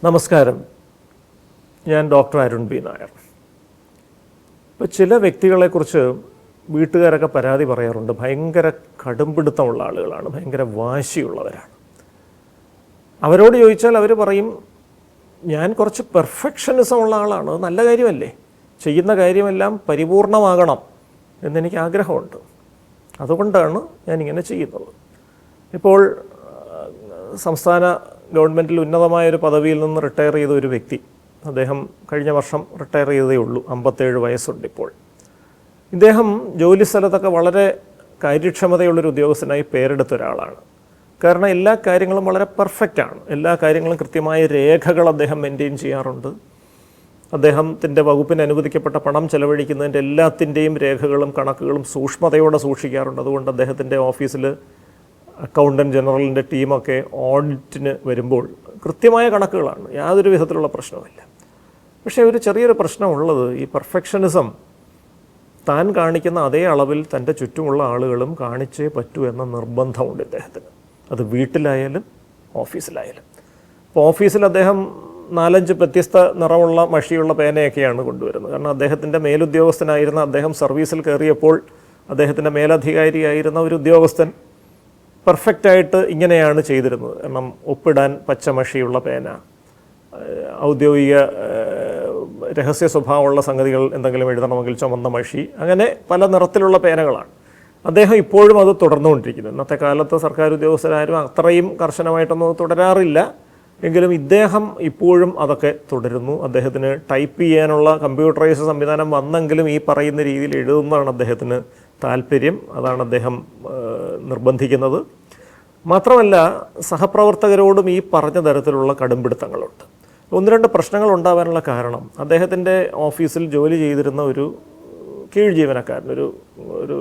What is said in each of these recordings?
നമസ്കാരം, ഞാൻ doctor Arun B Nair. ഇപ്പോൾ ചില വ്യക്തികളെക്കുറിച്ച് വീട്ടുകാരൊക്കെ പരാതി പറയാറുണ്ട്. ഭയങ്കര കടുംപിടുത്തമുള്ള ആളുകളാണ്, ഭയങ്കര വാശിയുള്ളവരാണ്. അവരോട് ചോദിച്ചാൽ അവർ പറയും, ഞാൻ കുറച്ച് പെർഫെക്ഷനിസം ഉള്ള ആളാണ്, അത് നല്ല കാര്യമല്ലേ, ചെയ്യുന്ന കാര്യമെല്ലാം പരിപൂർണമാകണം എന്നെനിക്ക് ആഗ്രഹമുണ്ട്, അതുകൊണ്ടാണ് ഞാനിങ്ങനെ ചെയ്യുന്നത്. ഇപ്പോൾ സംസ്ഥാന ഗവൺമെൻറ്റിൽ ഉന്നതമായൊരു പദവിയിൽ നിന്ന് റിട്ടയർ ചെയ്ത ഒരു വ്യക്തി, അദ്ദേഹം കഴിഞ്ഞ വർഷം റിട്ടയർ ചെയ്തതേ ഉള്ളൂ, 57 വയസ്സുണ്ട് ഇപ്പോൾ. ഇദ്ദേഹം ജോലി സ്ഥലത്തൊക്കെ വളരെ കാര്യക്ഷമതയുള്ളൊരു ഉദ്യോഗസ്ഥനായി പേരെടുത്ത ഒരാളാണ്. കാരണം എല്ലാ കാര്യങ്ങളും വളരെ പെർഫെക്റ്റാണ്, എല്ലാ കാര്യങ്ങളും കൃത്യമായ രേഖകൾ അദ്ദേഹം മെയിൻറ്റെയിൻ ചെയ്യാറുണ്ട്. അദ്ദേഹത്തിൻ്റെ വകുപ്പിന് അനുവദിക്കപ്പെട്ട പണം ചെലവഴിക്കുന്നതിൻ്റെ എല്ലാത്തിൻ്റെയും രേഖകളും കണക്കുകളും സൂക്ഷ്മതയോടെ സൂക്ഷിക്കാറുണ്ട്. അതുകൊണ്ട് അദ്ദേഹത്തിൻ്റെ ഓഫീസിൽ അക്കൗണ്ടൻറ്റ് ജനറലിൻ്റെ ടീമൊക്കെ ഓഡിറ്റിന് വരുമ്പോൾ കൃത്യമായ കണക്കുകളാണ്, യാതൊരു വിധത്തിലുള്ള പ്രശ്നവുമില്ല. പക്ഷേ ഒരു ചെറിയൊരു പ്രശ്നമുള്ളത്, ഈ പെർഫെക്ഷനിസം താൻ കാണിക്കുന്ന അതേ അളവിൽ തൻ്റെ ചുറ്റുമുള്ള ആളുകളും കാണിച്ചേ പറ്റൂ എന്ന നിർബന്ധമുണ്ട് ഇദ്ദേഹത്തിന്. അത് വീട്ടിലായാലും ഓഫീസിലായാലും. ഇപ്പോൾ ഓഫീസിൽ അദ്ദേഹം 4-5 വ്യത്യസ്ത നിറമുള്ള മഷിയുള്ള പേനയൊക്കെയാണ് കൊണ്ടുവരുന്നത്. കാരണം അദ്ദേഹത്തിൻ്റെ മേലുദ്യോഗസ്ഥനായിരുന്ന അദ്ദേഹം സർവീസിൽ കയറിയപ്പോൾ അദ്ദേഹത്തിൻ്റെ മേലധികാരിയായിരുന്ന ഒരു ഉദ്യോഗസ്ഥൻ പെർഫെക്റ്റായിട്ട് ഇങ്ങനെയാണ് ചെയ്തിരുന്നത്. കാരണം ഒപ്പിടാൻ പച്ചമഷിയുള്ള പേന, ഔദ്യോഗിക രഹസ്യ സ്വഭാവമുള്ള സംഗതികൾ എന്തെങ്കിലും എഴുതണമെങ്കിൽ ചുമന്ന മഷി, അങ്ങനെ പല നിറത്തിലുള്ള പേനകളാണ്. അദ്ദേഹം ഇപ്പോഴും അത് തുടർന്നുകൊണ്ടിരിക്കുന്നു. ഇന്നത്തെ കാലത്ത് സർക്കാർ ഉദ്യോഗസ്ഥരാരും അത്രയും കർശനമായിട്ടൊന്നും തുടരാറില്ല, എങ്കിലും ഇദ്ദേഹം ഇപ്പോഴും അതൊക്കെ തുടരുന്നു. അദ്ദേഹത്തിന് ടൈപ്പ് ചെയ്യാനുള്ള കമ്പ്യൂട്ടറൈസ്ഡ് സംവിധാനം വന്നെങ്കിലും ഈ പറയുന്ന രീതിയിൽ എഴുതുന്നതാണ് അദ്ദേഹത്തിന് താല്പര്യം, അതാണ് അദ്ദേഹം നിർബന്ധിക്കുന്നത്. മാത്രമല്ല, സഹപ്രവർത്തകരോടും ഈ പറഞ്ഞ തരത്തിലുള്ള കടുംപിടുത്തങ്ങളുണ്ട്. 1-2 പ്രശ്നങ്ങൾ ഉണ്ടാവാനുള്ള കാരണം, അദ്ദേഹത്തിൻ്റെ ഓഫീസിൽ ജോലി ചെയ്തിരുന്ന ഒരു കീഴ് ജീവനക്കാരൻ, ഒരു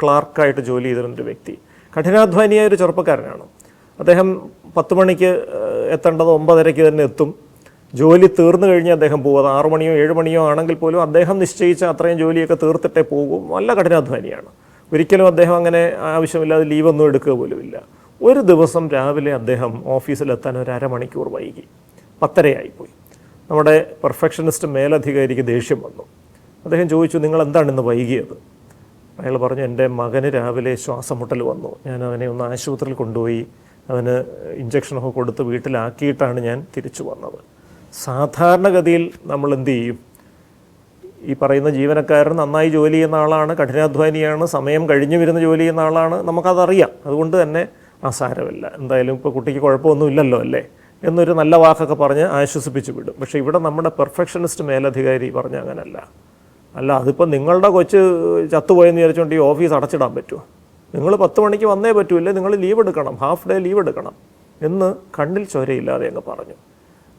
ക്ലാർക്കായിട്ട് ജോലി ചെയ്തിരുന്നൊരു വ്യക്തി, കഠിനാധ്വാനിയായ ഒരു ചെറുപ്പക്കാരനാണ്. അദ്ദേഹം 10 മണിക്ക് എത്തേണ്ടത് 9:30 തന്നെ എത്തും. ജോലി തീർന്നു കഴിഞ്ഞ് അദ്ദേഹം പോകും. അത് 6 മണിയോ 7 മണിയോ ആണെങ്കിൽ പോലും അദ്ദേഹം നിശ്ചയിച്ച അത്രയും ജോലിയൊക്കെ തീർത്തിട്ടേ പോകും. നല്ല കഠിനാധ്വാനിയാണ്. ഒരിക്കലും അദ്ദേഹം അങ്ങനെ ആവശ്യമില്ലാതെ ലീവൊന്നും എടുക്കുക പോലുമില്ല. ഒരു ദിവസം രാവിലെ അദ്ദേഹം ഓഫീസിലെത്താൻ ഒരു അരമണിക്കൂർ വൈകി, 10:30 ആയിപ്പോയി. നമ്മുടെ പെർഫെക്ഷനിസ്റ്റ് മേലധികാരിക്ക് ദേഷ്യം വന്നു. അദ്ദേഹം ചോദിച്ചു, നിങ്ങൾ എന്താണ് ഇന്ന് വൈകിയത്? അയാൾ പറഞ്ഞു, എൻ്റെ മകന് രാവിലെ ശ്വാസം മുട്ടൽ വന്നു, ഞാൻ അവനെ ഒന്ന് ആശുപത്രിയിൽ കൊണ്ടുപോയി അവന് ഇഞ്ചക്ഷനൊക്കെ കൊടുത്ത് വീട്ടിലാക്കിയിട്ടാണ് ഞാൻ തിരിച്ചു വന്നത്. സാധാരണഗതിയിൽ നമ്മൾ എന്ത് ചെയ്യും? ഈ പറയുന്ന ജീവനക്കാരൻ നന്നായി ജോലി ചെയ്യുന്ന ആളാണ്, കഠിനാധ്വാനിയാണ്, സമയം കഴിഞ്ഞു വരുന്ന ജോലി ചെയ്യുന്ന ആളാണ്, നമുക്കതറിയാം. അതുകൊണ്ട് തന്നെ സാരമില്ല, എന്തായാലും ഇപ്പോൾ കുട്ടിക്ക് കുഴപ്പമൊന്നുമില്ലല്ലോ അല്ലേ എന്നൊരു നല്ല വാക്കൊക്കെ പറഞ്ഞ് ആശ്വസിപ്പിച്ച് വിടും. പക്ഷേ ഇവിടെ നമ്മുടെ പെർഫെക്ഷനിസ്റ്റ് മേലധികാരി പറഞ്ഞ അങ്ങനല്ല. അതിപ്പോൾ നിങ്ങളുടെ കൊച്ച് ചത്തുപോയെന്ന് വിചാരിച്ചുകൊണ്ട് ഈ ഓഫീസ് അടച്ചിടാൻ പറ്റുമോ? നിങ്ങൾ 10 മണിക്ക് വന്നേ പറ്റൂല്ലേ, നിങ്ങൾ ലീവ് എടുക്കണം, ഹാഫ് ഡേ ലീവ് എടുക്കണം എന്ന് കണ്ണിൽ ചോരയില്ലാതെ അങ്ങ് പറഞ്ഞു.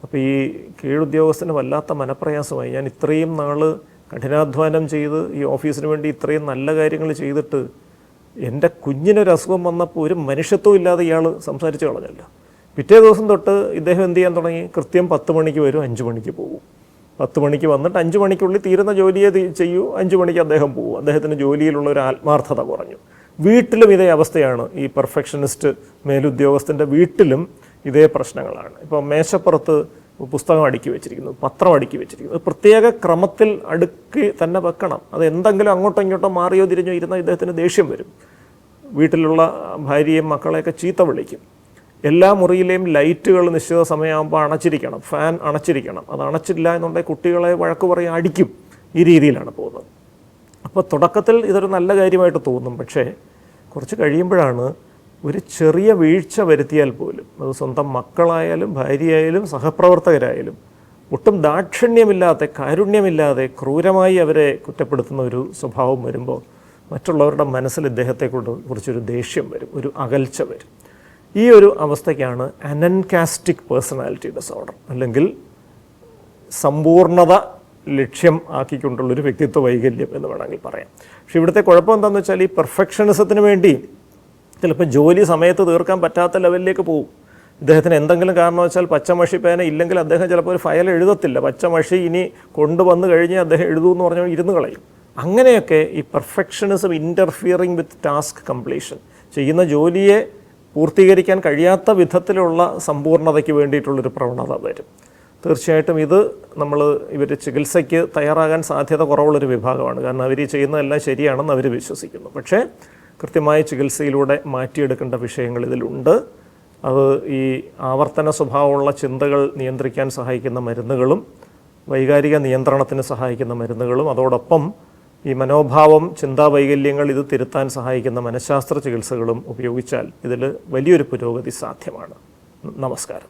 അപ്പോൾ ഈ കീഴുദ്യോഗസ്ഥന് വല്ലാത്ത മനപ്രയാസമായി. ഞാൻ ഇത്രയും നാൾ കഠിനാധ്വാനം ചെയ്ത് ഈ ഓഫീസിന് വേണ്ടി ഇത്രയും നല്ല കാര്യങ്ങൾ ചെയ്തിട്ട് എൻ്റെ കുഞ്ഞിനൊരു അസുഖം വന്നപ്പോൾ ഒരു മനുഷ്യത്വം ഇല്ലാതെ ഇയാൾ സംസാരിച്ച് കളഞ്ഞല്ലോ. പിറ്റേ ദിവസം തൊട്ട് ഇദ്ദേഹം എന്ത് ചെയ്യാൻ തുടങ്ങി? കൃത്യം 10 മണിക്ക് വരും, 5 മണിക്ക് പോകും. 10 മണിക്ക് വന്നിട്ട് 5 മണിക്കുള്ളിൽ തീരുന്ന ജോലിയെ ചെയ്യൂ, 5 മണിക്ക് അദ്ദേഹം പോകും. അദ്ദേഹത്തിന് ജോലിയിലുള്ള ഒരു ആത്മാർത്ഥത കുറഞ്ഞു. വീട്ടിലും ഇതേ അവസ്ഥയാണ്. ഈ പെർഫെക്ഷനിസ്റ്റ് മേലുദ്യോഗസ്ഥൻ്റെ വീട്ടിലും ഇതേ പ്രശ്നങ്ങളാണ്. ഇപ്പോൾ മേശപ്പുറത്ത് പുസ്തകം അടുക്കി വെച്ചിരിക്കുന്നു, പത്രം അടുക്കി വെച്ചിരിക്കുന്നു, പ്രത്യേക ക്രമത്തിൽ അടുക്കി തന്നെ വെക്കണം. അത് എന്തെങ്കിലും അങ്ങോട്ടോ ഇങ്ങോട്ടോ മാറിയോ തിരിഞ്ഞോ ഇരുന്നാൽ ഇദ്ദേഹത്തിന് ദേഷ്യം വരും. വീട്ടിലുള്ള ഭാര്യയും മക്കളെയൊക്കെ ചീത്ത വിളിക്കും. എല്ലാ മുറിയിലെയും ലൈറ്റുകൾ നിശ്ചിത സമയമാകുമ്പോൾ അണച്ചിരിക്കണം, ഫാൻ അണച്ചിരിക്കണം. അത് അണച്ചില്ല എന്നുണ്ടെങ്കിൽ കുട്ടികളെ വഴക്ക് പറയും, അടിക്കും. ഈ രീതിയിലാണ് പോകുന്നത്. അപ്പോൾ തുടക്കത്തിൽ ഇതൊരു നല്ല കാര്യമായിട്ട് തോന്നും. പക്ഷേ കുറച്ച് കഴിയുമ്പോഴാണ് ഒരു ചെറിയ വീഴ്ച വരുത്തിയാൽ പോലും, അത് സ്വന്തം മക്കളായാലും ഭാര്യയായാലും സഹപ്രവർത്തകരായാലും, ഒട്ടും ദാക്ഷിണ്യമില്ലാതെ കാരുണ്യമില്ലാതെ ക്രൂരമായി അവരെ കുറ്റപ്പെടുത്തുന്ന ഒരു സ്വഭാവം വരുമ്പോൾ മറ്റുള്ളവരുടെ മനസ്സിൽ ഇദ്ദേഹത്തെക്കുറിച്ചൊരു ദേഷ്യം വരും, ഒരു അകൽച്ച വരും. ഈ ഒരു അവസ്ഥയ്ക്കാണ് അനൻകാസ്റ്റിക് പേഴ്സണാലിറ്റി ഡിസോർഡർ, അല്ലെങ്കിൽ സമ്പൂർണ്ണത ലക്ഷ്യം ആക്കിക്കൊണ്ടുള്ളൊരു വ്യക്തിത്വ വൈകല്യം എന്ന് വേണമെങ്കിൽ പറയാം. പക്ഷേ ഇവിടുത്തെ കുഴപ്പം എന്താണെന്ന് വെച്ചാൽ, ഈ പെർഫെക്ഷനിസത്തിന് വേണ്ടി ചിലപ്പോൾ ജോലി സമയത്ത് തീർക്കാൻ പറ്റാത്ത ലെവലിലേക്ക് പോകും. ഇദ്ദേഹത്തിന് എന്തെങ്കിലും കാരണവശാൽ പച്ചമഷി പേന ഇല്ലെങ്കിൽ അദ്ദേഹം ചിലപ്പോൾ ഒരു ഫയൽ എഴുതത്തില്ല. പച്ചമഷി ഇനി കൊണ്ടുവന്ന് കഴിഞ്ഞ് അദ്ദേഹം എഴുതുമെന്ന് പറഞ്ഞാൽ ഇരുന്ന് കളയും. അങ്ങനെയൊക്കെ ഈ പെർഫെക്ഷനിസം ഇൻ്റർഫിയറിങ് വിത്ത് ടാസ്ക് കംപ്ലീഷൻ, ചെയ്യുന്ന ജോലിയെ പൂർത്തീകരിക്കാൻ കഴിയാത്ത വിധത്തിലുള്ള സമ്പൂർണ്ണതയ്ക്ക് വേണ്ടിയിട്ടുള്ളൊരു പ്രവണത വരും. തീർച്ചയായിട്ടും ഇത് ഇവർ ചികിത്സയ്ക്ക് തയ്യാറാകാൻ സാധ്യത കുറവുള്ളൊരു വിഭാഗമാണ്. കാരണം അവർ ഈ ചെയ്യുന്നതെല്ലാം ശരിയാണെന്ന് അവർ വിശ്വസിക്കുന്നു. പക്ഷേ കൃത്യമായ ചികിത്സയിലൂടെ മാറ്റിയെടുക്കേണ്ട വിഷയങ്ങൾ ഇതിലുണ്ട്. അത് ഈ ആവർത്തന സ്വഭാവമുള്ള ചിന്തകൾ നിയന്ത്രിക്കാൻ സഹായിക്കുന്ന മരുന്നുകളും വൈകാരിക നിയന്ത്രണത്തിന് സഹായിക്കുന്ന മരുന്നുകളും അതോടൊപ്പം ഈ മനോഭാവം, ചിന്താവൈകല്യങ്ങൾ ഇത് തിരുത്താൻ സഹായിക്കുന്ന മനഃശാസ്ത്ര ചികിത്സകളും ഉപയോഗിച്ചാൽ ഇതിൽ വലിയൊരു പുരോഗതി സാധ്യമാണ്. നമസ്കാരം.